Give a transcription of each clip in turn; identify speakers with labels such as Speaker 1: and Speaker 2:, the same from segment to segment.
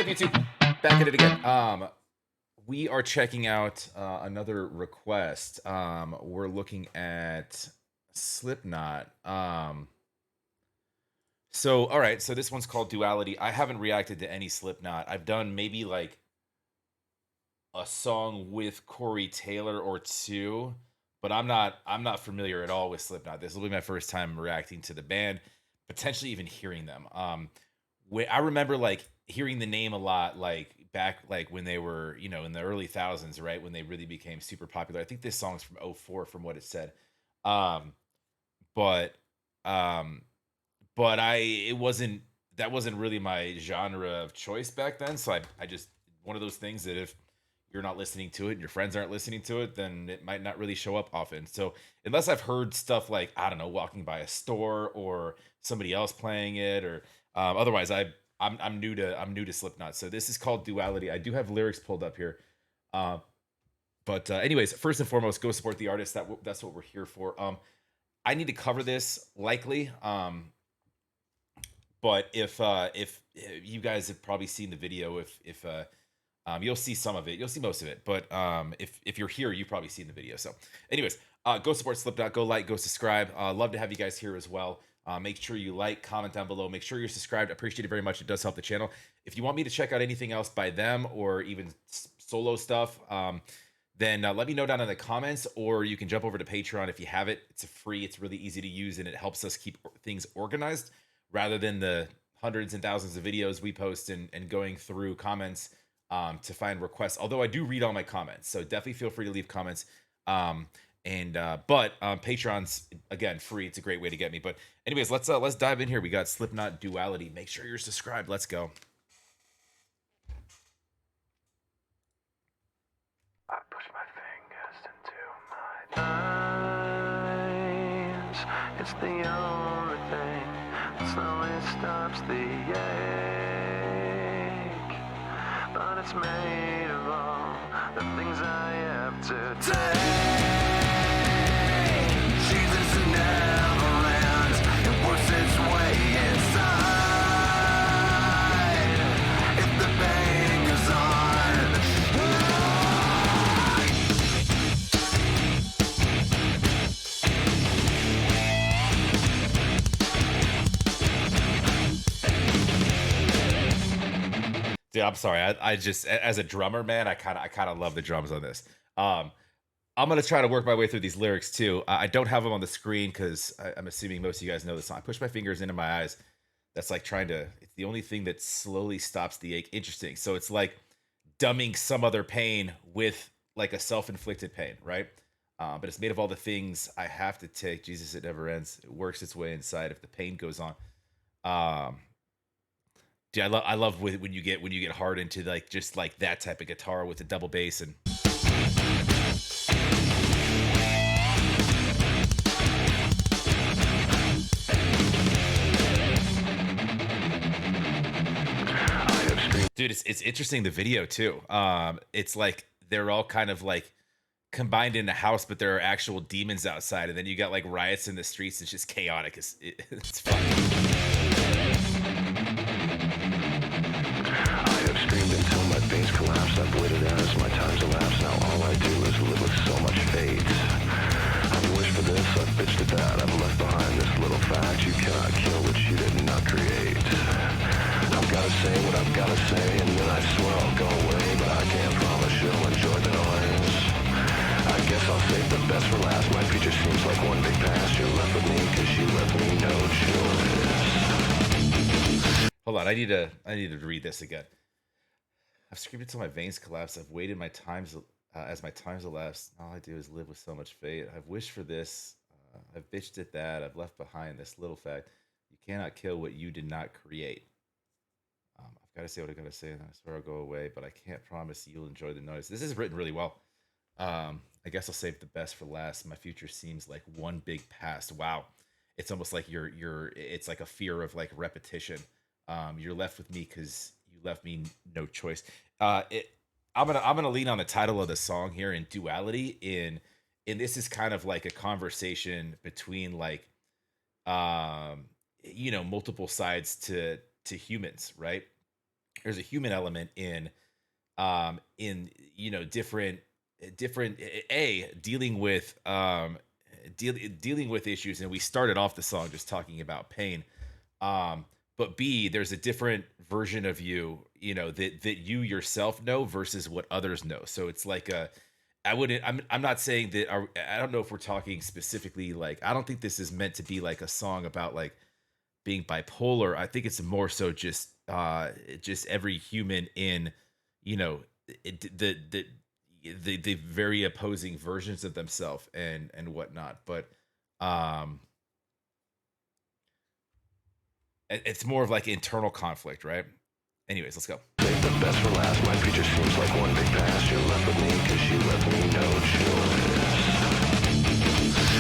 Speaker 1: up, YouTube? Back at it again. We are checking out another request. We're looking at Slipknot. All right. So this one's called Duality. I haven't reacted to any Slipknot. I've done maybe like a song with Corey Taylor or two, but I'm not familiar at all with Slipknot. This will be my first time reacting to the band, potentially even hearing them. I remember like hearing the name a lot, like back like when they were, in the early thousands, right? When they really became super popular. I think this song's from '04 from what it said. Um, but um but I it wasn't that wasn't really my genre of choice back then. So I just one of those things that if you're not listening to it and your friends aren't listening to it, then it might not really show up often. So unless I've heard stuff like, I don't know, walking by a store or somebody else playing it, or otherwise I'm new to Slipknot. So this is called Duality. I do have lyrics pulled up here. Uh, but anyways, first and foremost, go support the artist. That's what we're here for. I need to cover this likely. But if you guys have probably seen the video, if you'll see some of it, you'll see most of it. But if you're here, you've probably seen the video. So, anyways, go support Slipknot, go like, go subscribe. Love to have you guys here as well. Make sure you like, comment down below. Make sure you're subscribed. I appreciate it very much. It does help the channel. If you want me to check out anything else by them or even solo stuff, then let me know down in the comments, or you can jump over to Patreon if you have it. It's free. It's really easy to use, and it helps us keep things organized rather than the hundreds and thousands of videos we post and going through comments to find requests. Although I do read all my comments, so definitely feel free to leave comments. But Patreon's again free. It's a great way to get me. But anyways, let's dive in here. We got Slipknot Duality. Make sure you're subscribed. Let's go.
Speaker 2: I push my fingers into my eyes. It's the only thing that slowly stops the ache. But it's made of all the things I have to take. Jesus never ends. It works its way inside. If the pain goes on,
Speaker 1: Dude, I'm sorry. I just as a drummer, man, I kind of love the drums on this. I'm gonna try to work my way through these lyrics too. I don't have them on the screen because I'm assuming most of you guys know the song. I push my fingers into my eyes. That's like trying to. It's the only thing that slowly stops the ache. Interesting. So it's like dumbing some other pain with like a self-inflicted pain, right? But it's made of all the things I have to take. Jesus, it never ends. It works its way inside. If the pain goes on, um, dude, I love when you get hard into like just like that type of guitar with the double bass and. Dude, it's interesting the video too. It's like they're all kind of like combined in a house, but there are actual demons outside, and then you got like riots in the streets. It's just chaotic. It's fun.
Speaker 2: I have screamed until my veins collapse. I've waited as my time's elapsed. Now all I do is live with so much fate. I've wished for this, I've bitched at that. I've left behind this little fact. You cannot kill what you did not create. I've gotta say what I've gotta say, and then I swear I'll go away, but I can't promise you'll enjoy the noise. I guess I'll save the best for last. My future seems like one big past. You're left with me cause you left me no choice.
Speaker 1: Hold on, I need to read this again. I've screamed until my veins collapse. I've waited my times as my times elapsed. All I do is live with so much fate. I've wished for this. I've bitched at that. I've left behind this little fact. You cannot kill what you did not create. I've got to say what I got to say, and I swear I'll go away, but I can't promise you'll enjoy the noise. This is written really well. I guess I'll save the best for last. My future seems like one big past. Wow, it's almost like it's like a fear of like repetition. You're left with me because you left me no choice. I'm gonna lean on the title of the song here in Duality. And this is kind of like a conversation between like multiple sides to humans, right? there's a human element in different dealing with dealing with issues, and we started off the song just talking about pain. But B, there's a different version of you, that you yourself know versus what others know. So it's like a I wouldn't I'm not saying that I don't know if we're talking specifically, like, I don't think this is meant to be like a song about like being bipolar. I think it's more so just every human in, you know, the very opposing versions of themselves and whatnot. But um it's more of like internal conflict, right? Anyways, let's go.
Speaker 2: Save the best for last. My future seems like one big past. You're left with me cause you left me no choice.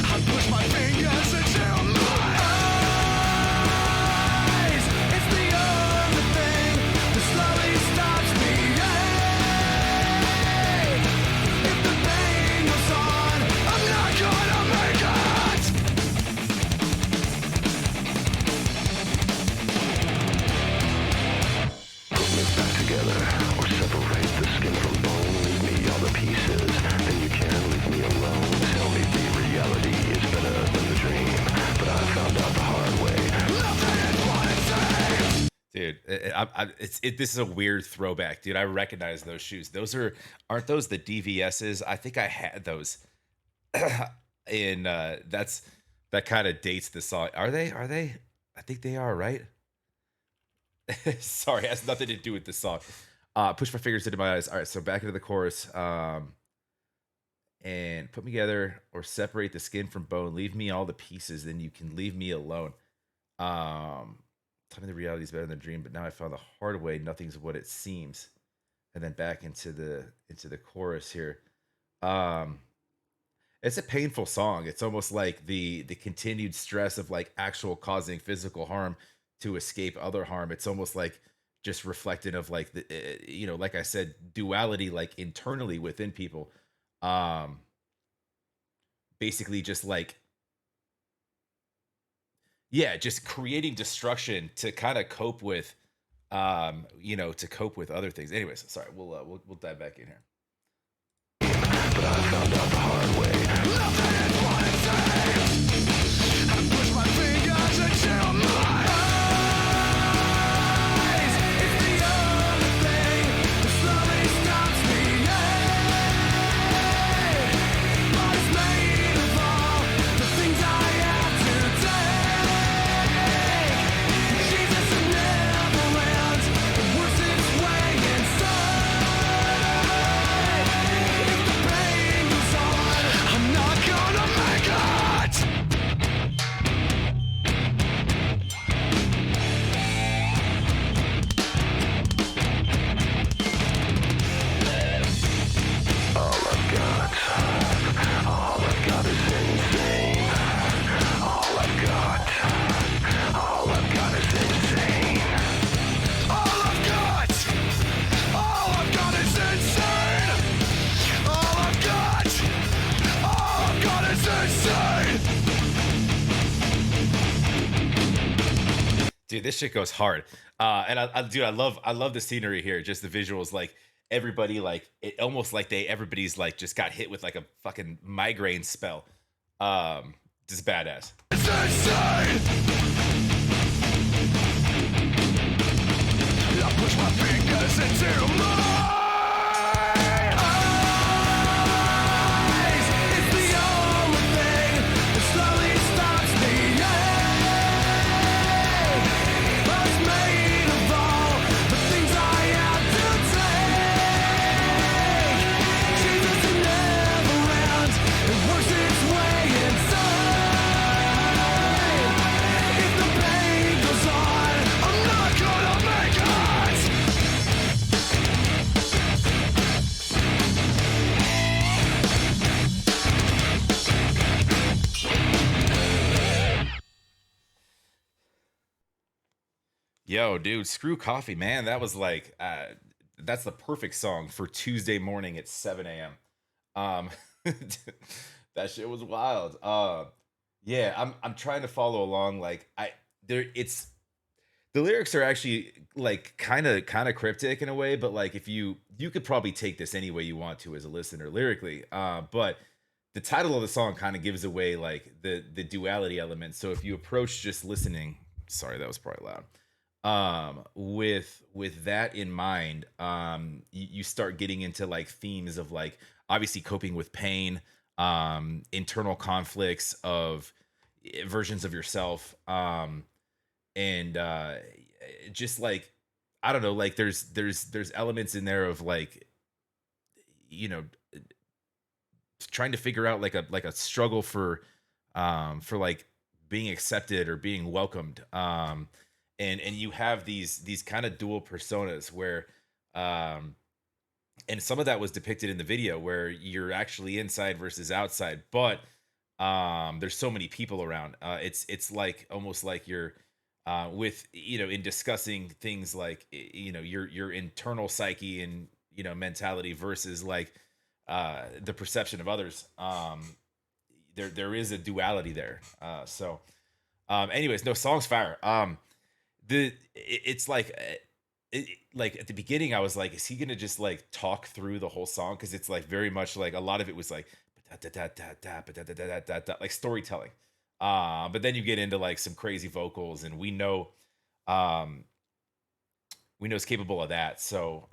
Speaker 2: I push my fingers into my eyes. It's the only thing that slowly stops me. Hey, if the pain goes on, I'm not gonna make it. Put me back together, or separate the skin from bone. Leave me all the pieces, then you can leave me alone. Tell me the reality is better than the dream, but I found out the hard way. Nothing is what it seems.
Speaker 1: Dude, this is a weird throwback, dude. I recognize those shoes. Aren't those the DVS's? I think I had those. In that kind of dates the song. Are they? I think they are, right? Sorry, it has nothing to do with the song. Push my fingers into my eyes. All right, so back into the chorus. And put me together or separate the skin from bone. Leave me all the pieces, then you can leave me alone. Tell me the reality is better than the dream, but now I found the hard way. Nothing's what it seems. And then back into the chorus here. Um, it's a painful song. It's almost like the continued stress of like actual causing physical harm to escape other harm. It's almost like just reflective of like like I said, duality, like internally within people. Um, Basically just like, yeah, just creating destruction to kind of cope with to cope with other things. Anyways, sorry, we'll dive back in here.
Speaker 2: But I found out the hard way. Nothing is what it seems. I push my fingers into my eyes. It's the only thing that slowly stops me. Yeah. But it's made of all the things I have to take. Jesus never ends. It works its way inside. If the pain goes on, I'm not gonna make it. All I've got is insane. All I've got is insane. All I've got is insane. All I've got is insane.
Speaker 1: Dude, this shit goes hard. And I love the scenery here. Just the visuals, like everybody, like it almost like everybody's like just got hit with like a fucking migraine spell. Just badass.
Speaker 2: It's insane. I push my fingers into my eyes. It's the only thing that slowly stops me. Yeah. But it's made of all the things I have to take. Jesus never ends. It works its way inside. If the pain goes on, I'm not gonna make it.
Speaker 1: Yo, dude, screw coffee, man. That was like that's the perfect song for Tuesday morning at 7 a.m. Um that shit was wild. Yeah, I'm trying to follow along. Like I there it's The lyrics are actually like kind of cryptic in a way, but like if you could probably take this any way you want to as a listener lyrically. But the title of the song kind of gives away like the duality element. So if you approach just listening, sorry, that was probably loud. With that in mind, you start getting into like themes of like obviously coping with pain, internal conflicts of versions of yourself. And just like I don't know, like there's elements in there of like you know trying to figure out like a struggle for like being accepted or being welcomed. And you have these kind of dual personas where um and some of that was depicted in the video where you're actually inside versus outside, but there's so many people around. It's like almost like you're with in discussing things like your internal psyche and mentality versus like the perception of others. There is a duality there. Anyways, no, songs fire. It's like like at the beginning I was like, is he gonna just like talk through the whole song? Because it's like very much like a lot of it was like like storytelling. But then you get into like some crazy vocals, and um we know it's capable of that. So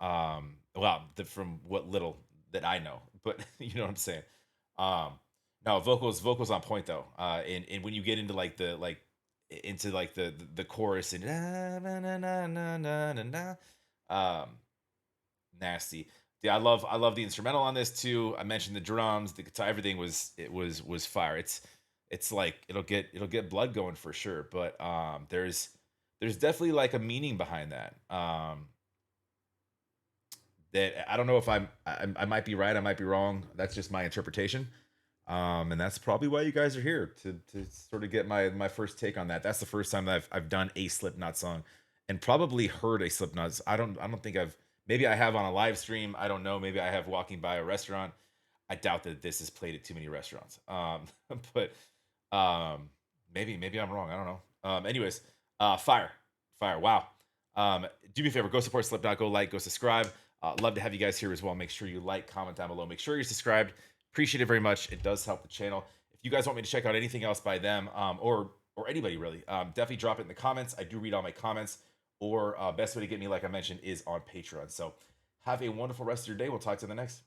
Speaker 1: well, from what little that I know, but you know what I'm saying. um no, vocals on point though. And when you get into like into like the chorus and na, na, na, na, na, na, na, um nasty. Yeah, I love the instrumental on this too. I mentioned the drums, the guitar, everything was fire. It's like it'll get blood going for sure. But there's definitely like a meaning behind that. That I don't know if I might be right, I might be wrong. That's just my interpretation. And that's probably why you guys are here to sort of get my first take on that. That's the first time that I've done a Slipknot song, and probably heard a Slipknot. I don't think I've maybe I have on a live stream. I don't know. Maybe I have walking by a restaurant. I doubt that this is played at too many restaurants. But maybe I'm wrong. I don't know. Anyways, fire, fire. Wow. Do me a favor, go support Slipknot, go like, go subscribe. Love to have you guys here as well. Make sure you like, comment down below. Make sure you're subscribed. Appreciate it very much. It does help the channel. If you guys want me to check out anything else by them, or anybody really, definitely drop it in the comments. I do read all my comments. Or best way to get me, like I mentioned, is on Patreon. So have a wonderful rest of your day. We'll talk to you in the next.